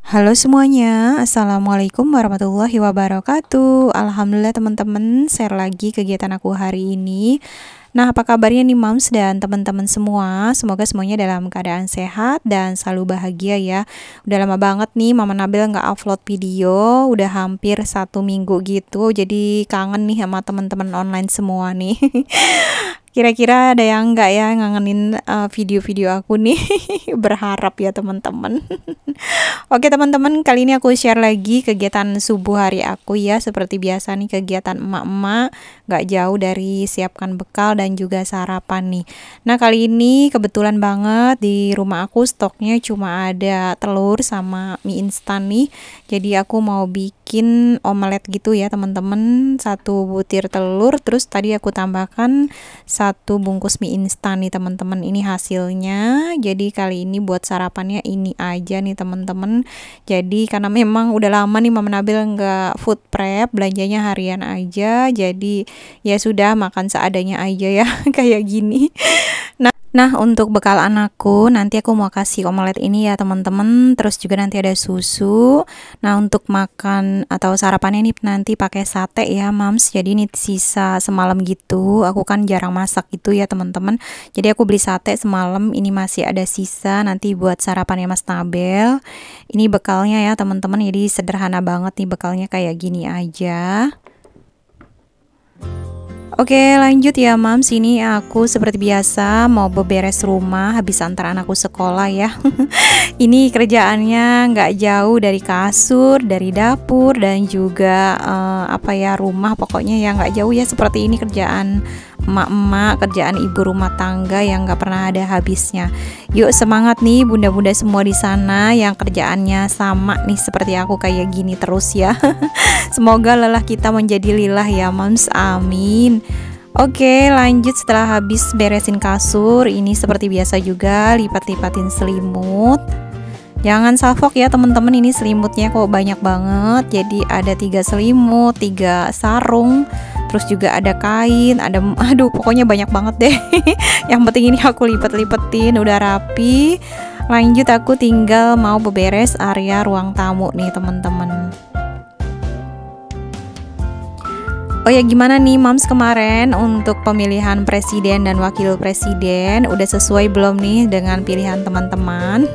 Halo semuanya, Assalamualaikum warahmatullahi wabarakatuh. Alhamdulillah teman-teman, share lagi kegiatan aku hari ini. Nah, apa kabarnya nih Moms dan teman-teman semua? Semoga semuanya dalam keadaan sehat dan selalu bahagia ya. Udah lama banget nih Mama Nabil nggak upload video, udah hampir 1 minggu gitu. Jadi kangen nih sama teman-teman online semua nih. Kira-kira ada yang nggak ya ngangenin video-video aku nih? Berharap ya teman-teman. Oke teman-teman, kali ini aku share lagi kegiatan subuh hari aku ya. Seperti biasa nih kegiatan emak-emak, gak jauh dari siapkan bekal dan juga sarapan nih. Nah kali ini kebetulan banget di rumah aku stoknya cuma ada telur sama mie instan nih. Jadi aku mau bikin omelet gitu ya teman-teman. 1 butir telur, terus tadi aku tambahkan 1 bungkus mie instan nih teman-teman. Ini hasilnya. Jadi kali ini buat sarapannya ini aja nih teman-teman. Jadi karena memang udah lama nih Mama Nabil nggak food prep, belanjanya harian aja. Jadi ya sudah makan seadanya aja ya kayak gini. Nah untuk bekal anakku nanti aku mau kasih omelet ini ya teman-teman. Terus juga nanti ada susu. Nah untuk makan atau sarapannya ini nanti pakai sate ya Mams. Jadi ini sisa semalam gitu. Aku kan jarang masak gitu ya teman-teman. Jadi aku beli sate semalam. Ini masih ada sisa nanti buat sarapannya Mas Nabel. Ini bekalnya ya teman-teman. Jadi sederhana banget nih bekalnya kayak gini aja. Oke lanjut ya Mams, ini aku seperti biasa mau beberes rumah habis antar anakku sekolah ya. Ini kerjaannya nggak jauh dari kasur, dari dapur dan juga rumah, pokoknya ya nggak jauh ya. Seperti ini kerjaan emak-emak, kerjaan ibu rumah tangga yang nggak pernah ada habisnya. Yuk semangat nih bunda-bunda semua di sana yang kerjaannya sama nih seperti aku kayak gini terus ya. Semoga lelah kita menjadi lilah ya Mams, amin. Oke lanjut, setelah habis beresin kasur ini seperti biasa juga lipat-lipatin selimut. Jangan salfok ya teman-teman, ini selimutnya kok banyak banget. Jadi ada 3 selimut, 3 sarung, terus juga ada kain, ada pokoknya banyak banget deh. Yang penting ini aku lipat-lipetin udah rapi. Lanjut aku tinggal mau beberes area ruang tamu nih teman-teman. Oh ya gimana nih Mams kemarin untuk pemilihan presiden dan wakil presiden, udah sesuai belum nih dengan pilihan teman-teman?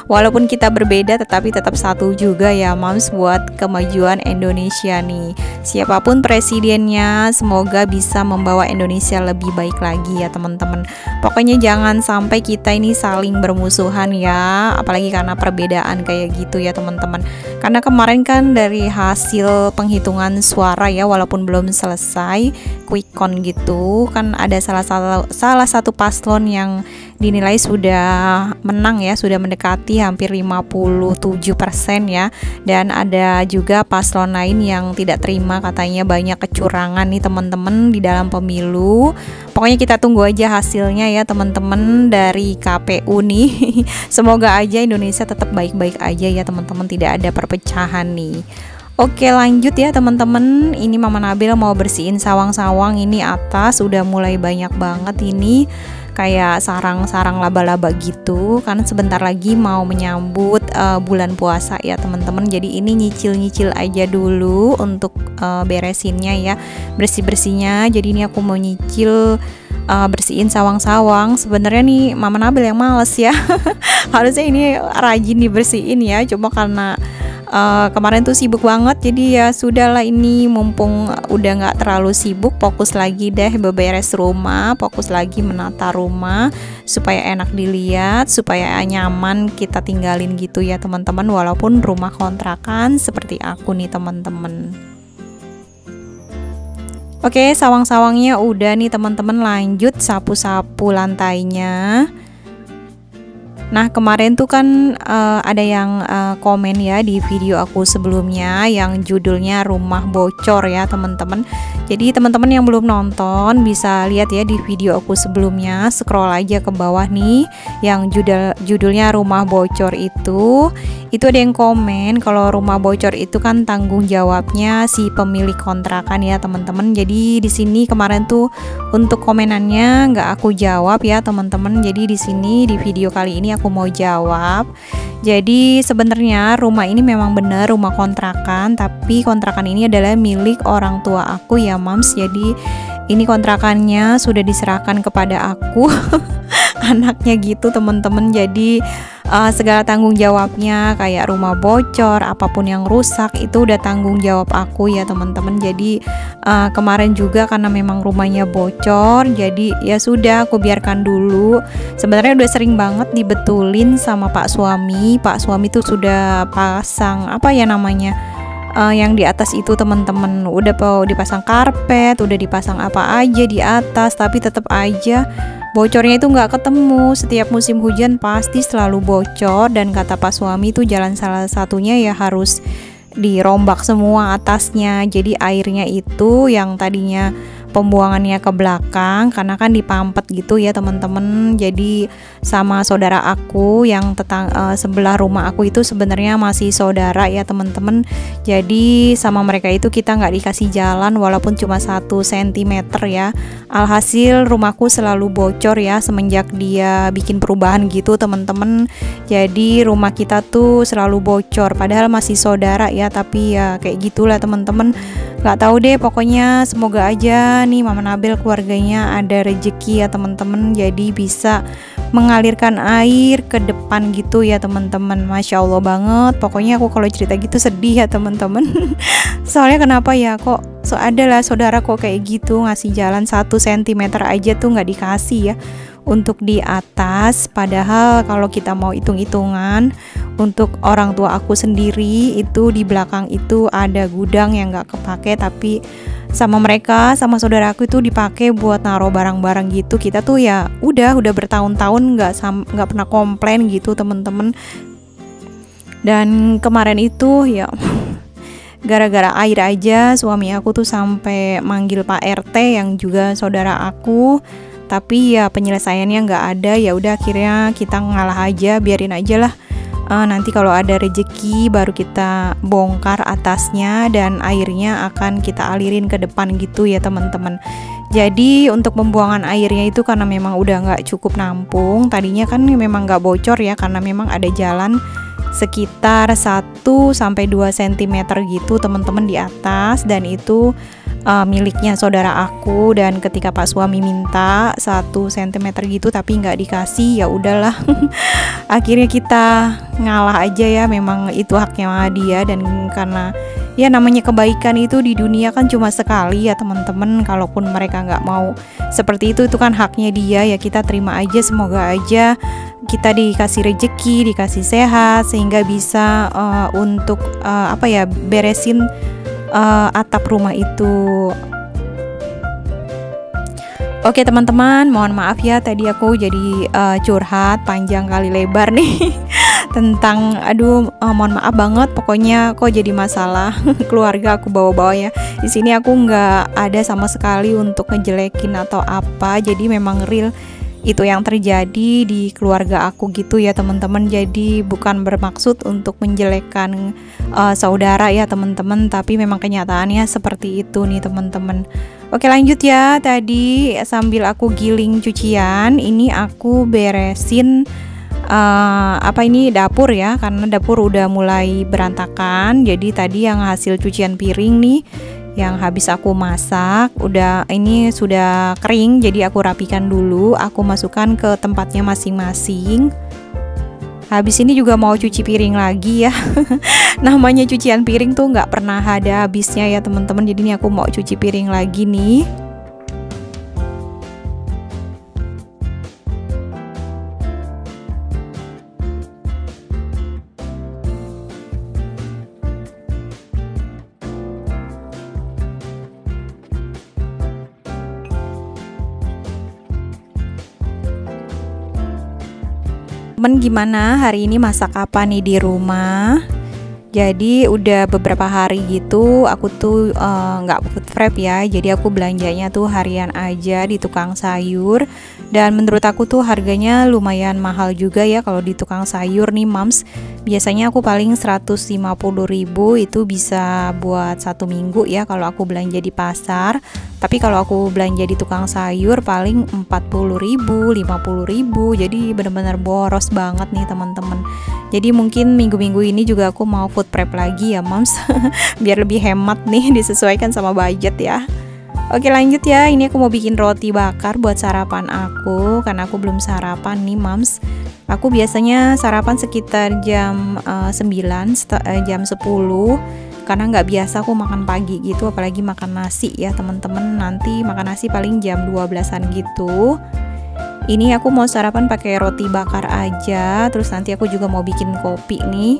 Walaupun kita berbeda tetapi tetap satu juga ya Mams buat kemajuan Indonesia nih. Siapapun presidennya semoga bisa membawa Indonesia lebih baik lagi ya teman-teman. Pokoknya jangan sampai kita ini saling bermusuhan ya, apalagi karena perbedaan kayak gitu ya teman-teman. Karena kemarin kan dari hasil penghitungan suara ya, walaupun belum selesai quick count gitu kan, ada salah satu paslon yang dinilai sudah menang ya, sudah mendekati hampir 57% ya, dan ada juga paslon lain yang tidak terima, katanya banyak kecurangan nih teman-teman di dalam pemilu. Pokoknya kita tunggu aja hasilnya ya teman-teman dari KPU nih. Semoga aja Indonesia tetap baik-baik aja ya teman-teman, tidak ada perpecahan nih. Oke lanjut ya teman-teman, ini Mama Nabil mau bersihin sawang-sawang. Ini atas udah mulai banyak banget ini kayak sarang-sarang laba-laba gitu, karena sebentar lagi mau menyambut bulan puasa ya teman-teman. Jadi ini nyicil-nyicil aja dulu untuk beresinnya ya, bersih-bersihnya. Jadi ini aku mau nyicil bersihin sawang-sawang. Sebenarnya nih Mama Nabil yang males ya. Harusnya ini rajin dibersihin ya, cuma karena kemarin tuh sibuk banget, jadi ya sudahlah, ini mumpung udah nggak terlalu sibuk, fokus lagi deh beberes rumah, fokus lagi menata rumah supaya enak dilihat, supaya nyaman kita tinggalin gitu ya teman-teman, walaupun rumah kontrakan seperti aku nih teman-teman. Oke, sawang-sawangnya udah nih teman-teman, lanjut sapu-sapu lantainya. Nah kemarin tuh kan ada yang komen ya di video aku sebelumnya yang judulnya rumah bocor ya teman-teman. Jadi teman-teman yang belum nonton bisa lihat ya di video aku sebelumnya, scroll aja ke bawah nih yang judulnya rumah bocor itu ada yang komen kalau rumah bocor itu kan tanggung jawabnya si pemilik kontrakan ya teman-teman. Jadi di sini kemarin tuh untuk komenannya nggak aku jawab ya teman-teman. Jadi di sini di video kali ini aku aku mau jawab. Jadi sebenarnya rumah ini memang benar rumah kontrakan, tapi kontrakan ini adalah milik orang tua aku ya Mams. Jadi ini kontrakannya sudah diserahkan kepada aku anaknya gitu teman-teman. Jadi segala tanggung jawabnya kayak rumah bocor, apapun yang rusak itu udah tanggung jawab aku ya teman-teman. Jadi kemarin juga karena memang rumahnya bocor, jadi ya sudah aku biarkan dulu. Sebenarnya udah sering banget dibetulin sama Pak suami. Pak suami tuh sudah pasang apa ya namanya, yang di atas itu teman-teman, udah dipasang karpet, udah dipasang apa aja di atas, tapi tetap aja bocornya itu nggak ketemu. Setiap musim hujan pasti selalu bocor, dan kata Pak suami itu jalan salah satunya ya harus dirombak semua atasnya. Jadi airnya itu yang tadinya pembuangannya ke belakang, karena kan dipampet gitu ya teman-teman. Jadi sama saudara aku yang sebelah rumah aku itu sebenarnya masih saudara ya teman-teman. Jadi sama mereka itu kita nggak dikasih jalan walaupun cuma 1 cm ya. Alhasil rumahku selalu bocor ya semenjak dia bikin perubahan gitu teman-teman. Jadi rumah kita tuh selalu bocor padahal masih saudara ya, tapi ya kayak gitulah teman-teman. Nggak tahu deh, pokoknya semoga aja nih Mama Nabil keluarganya ada rezeki ya teman-teman, jadi bisa mengalirkan air ke depan gitu ya teman-teman. Masya Allah banget, pokoknya aku kalau cerita gitu sedih ya teman-teman. Soalnya kenapa ya, kok adalah saudara kok kayak gitu ngasih jalan 1 cm aja tuh nggak dikasih ya untuk di atas. Padahal kalau kita mau hitung-hitungan, untuk orang tua aku sendiri itu di belakang itu ada gudang yang nggak kepake, tapi sama mereka, sama saudara aku itu dipakai buat naruh barang-barang gitu. Kita tuh ya udah bertahun-tahun nggak pernah komplain gitu temen-temen. Dan kemarin itu ya gara-gara air aja suami aku tuh sampai manggil Pak RT yang juga saudara aku, tapi ya penyelesaiannya nggak ada. Ya udah akhirnya kita ngalah aja, biarin aja lah. Nanti kalau ada rezeki baru kita bongkar atasnya dan airnya akan kita alirin ke depan gitu ya teman-teman. Jadi untuk pembuangan airnya itu karena memang udah nggak cukup nampung, tadinya kan memang nggak bocor ya karena memang ada jalan sekitar 1-2 cm gitu teman-teman di atas, dan itu miliknya saudara aku. Dan ketika Pak suami minta 1 cm gitu tapi nggak dikasih, ya udahlah. Akhirnya kita ngalah aja ya, memang itu haknya dia. Dan karena ya namanya kebaikan itu di dunia kan cuma sekali ya teman-teman. Kalaupun mereka nggak mau seperti itu kan haknya dia ya, kita terima aja. Semoga aja kita dikasih rezeki, dikasih sehat sehingga bisa untuk beresin atap rumah itu. Oke teman-teman, mohon maaf ya tadi aku jadi curhat panjang kali lebar nih tentang mohon maaf banget, pokoknya kok jadi masalah keluarga aku bawa-bawa ya. Di sini aku nggak ada sama sekali untuk ngejelekin atau apa, jadi memang real itu yang terjadi di keluarga aku gitu ya teman-teman. Jadi bukan bermaksud untuk menjelekkan saudara ya teman-teman, tapi memang kenyataannya seperti itu nih teman-teman. Oke lanjut ya, tadi sambil aku giling cucian, ini aku beresin dapur ya, karena dapur udah mulai berantakan. Jadi tadi yang hasil cucian piring nih yang habis aku masak ini sudah kering, jadi aku rapikan dulu, aku masukkan ke tempatnya masing-masing. Habis ini juga mau cuci piring lagi ya. Namanya cucian piring tuh nggak pernah ada habisnya ya teman-teman. Jadi ini aku mau cuci piring lagi nih. Temen gimana hari ini masak apa nih di rumah? Jadi udah beberapa hari gitu aku tuh nggak food prep ya, jadi aku belanjanya tuh harian aja di tukang sayur. Dan menurut aku tuh harganya lumayan mahal juga ya kalau di tukang sayur nih Mams. Biasanya aku paling 150.000 itu bisa buat 1 minggu ya kalau aku belanja di pasar. Tapi kalau aku belanja di tukang sayur paling 40.000, 50.000. Jadi bener-bener boros banget nih teman-teman. Jadi mungkin minggu-minggu ini juga aku mau food prep lagi ya moms. Biar lebih hemat nih, disesuaikan sama budget ya. Oke lanjut ya, ini aku mau bikin roti bakar buat sarapan aku. Karena aku belum sarapan nih moms. Aku biasanya sarapan sekitar jam 9, jam 10. Karena nggak biasa aku makan pagi gitu, apalagi makan nasi ya teman-teman. Nanti makan nasi paling jam 12-an gitu. Ini aku mau sarapan pakai roti bakar aja. Terus nanti aku juga mau bikin kopi nih.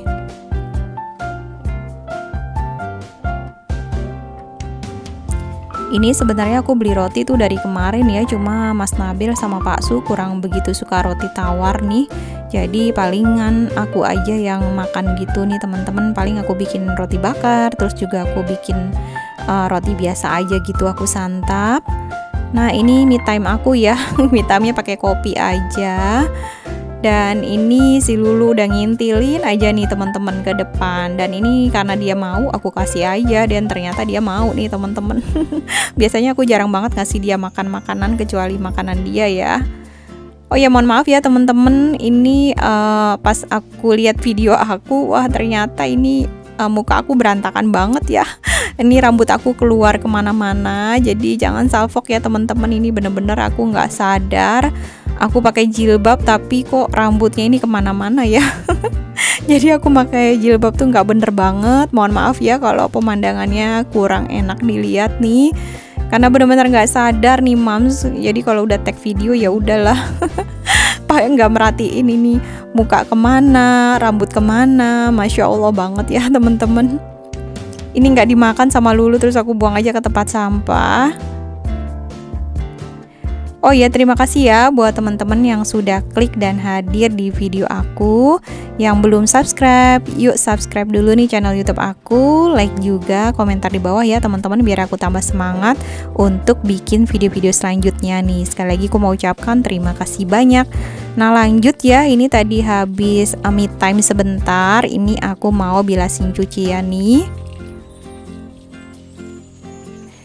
Ini sebenarnya aku beli roti tuh dari kemarin ya, cuma Mas Nabil sama Pak Su kurang begitu suka roti tawar nih. Jadi palingan aku aja yang makan gitu nih teman-teman. Paling aku bikin roti bakar, terus juga aku bikin roti biasa aja gitu aku santap. Nah ini me time aku ya, me time-nya pakai kopi aja. Dan ini si Lulu udah ngintilin aja nih teman-teman ke depan. Dan ini karena dia mau, aku kasih aja. Dan ternyata dia mau nih teman-teman. Biasanya aku jarang banget ngasih dia makan makanan kecuali makanan dia ya. Oh ya mohon maaf ya teman-teman. Ini pas aku lihat video aku, wah ternyata ini muka aku berantakan banget ya. Ini rambut aku keluar kemana-mana. Jadi jangan salfok ya teman-teman. Ini bener-bener aku nggak sadar. Aku pakai jilbab tapi kok rambutnya ini kemana-mana ya. Jadi aku pakai jilbab tuh nggak bener banget. Mohon maaf ya kalau pemandangannya kurang enak dilihat nih. Karena bener-bener nggak sadar nih moms. Jadi kalau udah tag video ya udahlah. Pak nggak merhatiin ini muka kemana, rambut kemana. Masya Allah banget ya teman-teman. Ini nggak dimakan sama Lulu terus aku buang aja ke tempat sampah. Oh ya, terima kasih ya buat teman-teman yang sudah klik dan hadir di video aku. Yang belum subscribe, yuk subscribe dulu nih channel YouTube aku. Like juga, komentar di bawah ya teman-teman biar aku tambah semangat untuk bikin video-video selanjutnya nih. Sekali lagi aku mau ucapkan terima kasih banyak. Nah lanjut ya, ini tadi habis me time sebentar. Ini aku mau bilasin cucian nih.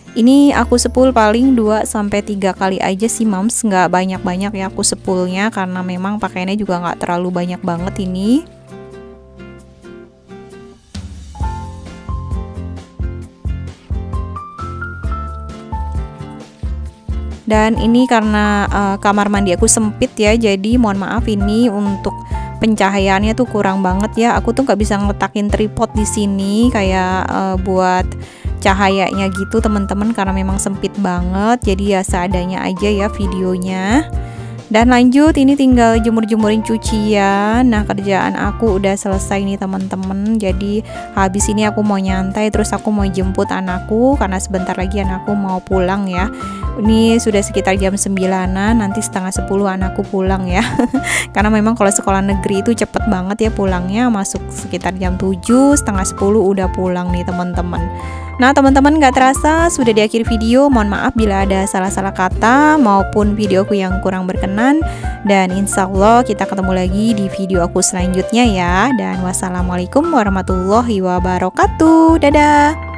Ini aku sepul paling 2-3 kali aja sih moms, nggak banyak-banyak ya aku sepulnya karena memang pakaiannya juga nggak terlalu banyak banget ini. Dan ini karena kamar mandi aku sempit ya, jadi mohon maaf ini untuk pencahayaannya tuh kurang banget ya. Aku tuh nggak bisa ngeletakin tripod di sini kayak buat cahayanya gitu teman-teman karena memang sempit banget. Jadi ya seadanya aja ya videonya. Dan lanjut ini tinggal jemur-jemurin cucian. Nah kerjaan aku udah selesai nih teman-teman. Jadi habis ini aku mau nyantai, terus aku mau jemput anakku karena sebentar lagi anakku mau pulang ya. Ini sudah sekitar jam 9-an, nanti setengah 10 anakku pulang ya. Karena memang kalau sekolah negeri itu cepet banget ya pulangnya, masuk sekitar jam 7, setengah 10 udah pulang nih teman-teman. Nah teman-teman gak terasa sudah di akhir video. Mohon maaf bila ada salah-salah kata maupun videoku yang kurang berkenan. Dan insya Allah kita ketemu lagi di video aku selanjutnya ya. Dan wassalamualaikum warahmatullahi wabarakatuh. Dadah.